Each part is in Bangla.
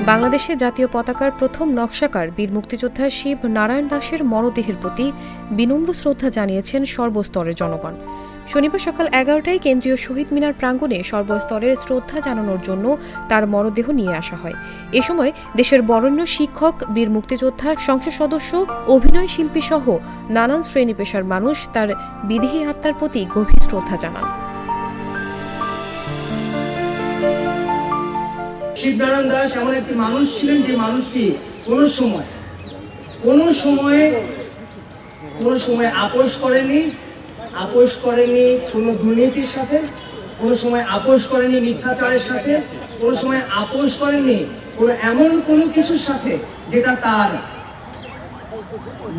বাংলাদেশে জাতীয় পতাকার প্রথম নকশাকার বীর মুক্তিযোদ্ধা শিব নারায়ণ দাসের মরদেহের প্রতি বিনম্র শ্রদ্ধা জানিয়েছেন সর্বস্তরের জনগণ। শনিবার সকাল 11টায় কেন্দ্রীয় শহীদ মিনার প্রাঙ্গণে সর্বস্তরের শ্রদ্ধা জানানোর জন্য তার মরদেহ নিয়ে আসা হয়। এ সময় দেশের বরেণ্য শিক্ষক, বীর মুক্তিযোদ্ধা, সংসদ সদস্য, অভিনয় শিল্পী সহ নানান শ্রেণী পেশার মানুষ তার বিদেহী আত্মার প্রতি গভীর শ্রদ্ধা জানান। শিব নারায়ণ দাস এমন একটি মানুষ ছিলেন যে মানুষটি কোনো সময় আপোষ করেনি কোনো দুর্নীতির সাথে, কোনো সময় আপোষ করেনি মিথ্যাচারের সাথে, কোনো সময় আপোষ করেনি এমন কোনো কিছুর সাথে যেটা তার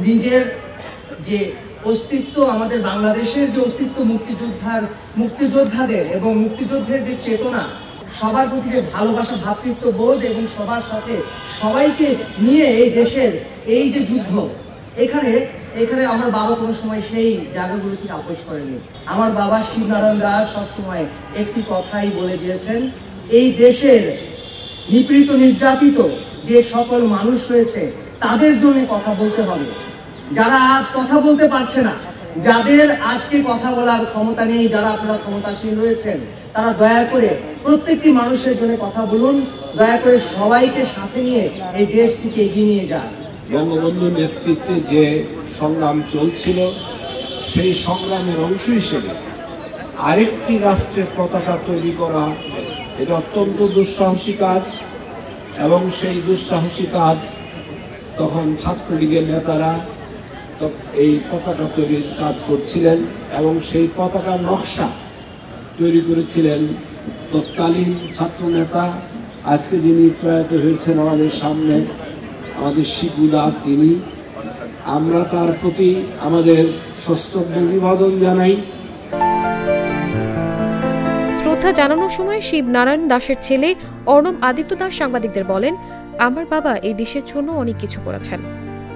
নিজের যে অস্তিত্ব, আমাদের বাংলাদেশের যে অস্তিত্ব, মুক্তিযোদ্ধাদের এবং মুক্তিযুদ্ধের যে চেতনা, সবার প্রতি যে ভালোবাসা, ভ্রাতৃত্ব বোধ এবং সবার সাথে সবাইকে নিয়ে এই দেশের এই যে যুদ্ধ, এখানে আমার বাবা কোনো সময় সেই জায়গাগুলো থেকে আপোষ করেনি। আমার বাবা শিব নারায়ণ দাস সবসময় একটি কথাই বলে দিয়েছেন, এই দেশের নিপীড়িত নির্যাতিত যে সকল মানুষ রয়েছে তাদের জন্য কথা বলতে হবে। যারা আজ কথা বলতে পারছে না, যাদের আজকে কথা বলার ক্ষমতা নেই, যারা আপনারা ক্ষমতাসীন রয়েছেন, তারা দয়া করে প্রত্যেকটি মানুষের জন্য কথা বলুন, দয়া করে সবাইকে সাথে নিয়ে এই দেশটিকে এগিয়ে নিয়ে যান। বঙ্গবন্ধুর নেতৃত্বে যে সংগ্রাম চলছিল, সেই সংগ্রামের অংশ হিসেবে আরেকটি রাষ্ট্রের পতাকা তৈরি করা এটা অত্যন্ত দুঃসাহসী কাজ, এবং সেই দুঃসাহসী কাজ তখন ছাত্রলীগের নেতারা এই পতাকা তৈরির কাজ করছিলেন, এবং সেই পতাকার নকশা তৈরি করেছিলেন তৎকালীন ছাত্রনেতা, আজকে যিনি প্রয়াত হয়েছেন আমাদের সামনে, আমাদের শিবুদা, তিনি। আমরা তার প্রতি আমাদের সশ্রদ্ধ অভিবাদন জানাই। শ্রদ্ধা জানানোর সময় শিব নারায়ণ দাসের ছেলে অর্ণব আদিত্য দাস সাংবাদিকদের বলেন, আমার বাবা এই দেশের জন্য অনেক কিছু করেছেন,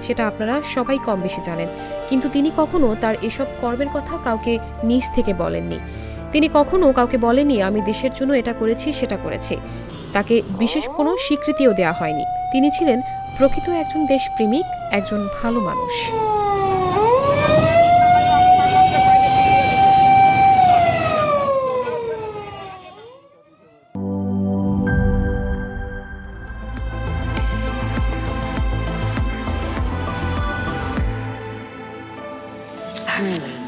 সেটা আপনারা সবাই কম বেশি জানেন, কিন্তু তিনি কখনো তার এসব কর্মের কথা কাউকে নিজ থেকে বলেননি। তিনি কখনো কাউকে বলেননি আমি দেশের জন্য এটা করেছি, সেটা করেছি। তাকে বিশেষ কোনো স্বীকৃতিও দেওয়া হয়নি। তিনি ছিলেন প্রকৃত একজন দেশপ্রেমিক, একজন ভালো মানুষ। Harlan,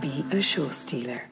be a show stealer.